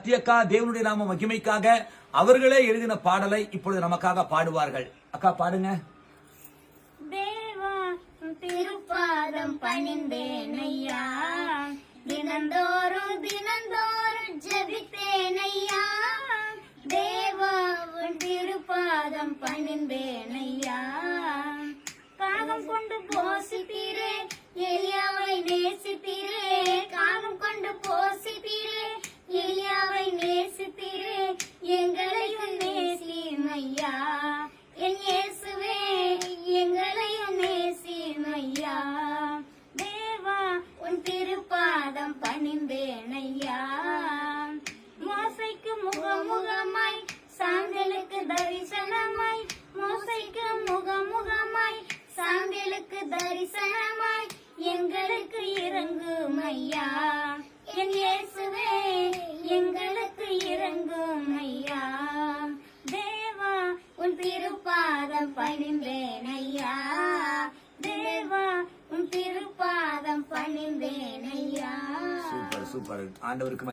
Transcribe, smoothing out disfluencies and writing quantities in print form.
சத்யக்கா தேவனுடைய நாம மகிமைக்காக அவர்களே எழுதின பாடலை இப்பொழுது நமக்காக பாடுவார்கள். அக்கா பாடுங்க. தேவா திருப்பாதம் பணிந்தேனையா, தினந்தோறும் ஜெபித்தேனையா. தேவா திருப்பாதம் பணிந்தேனையா. காகம் கொண்டு போசித்தீரே, எலியாவை நேசித்தீரே. காகம் கொண்டு போசித்தீரே, எலியாவை நேசித்தீரே. எங்களையும் நேசிமையா என் இயேசுவே, எங்களையும் நேசிமையா. தேவா உன் திருப்பாதம் பணிந்தேனையா. மோசைக்கு முகமுகமாய், சாந்தலுக்கு தரிசனமாய். மோசைக்கு முகமுகமாய், சாந்தலுக்கு தரிசனமாய். எங்களுக்கு இறங்குமையா என் இயேசுவே, எங்களுக்கு இறங்குமையா. தேவா உன் திருப்பாதம் பணிந்தேனையா. தேவா உன் திருப்பாதம் பணிந்தேனையா. Super super. ஆண்டவருக்கு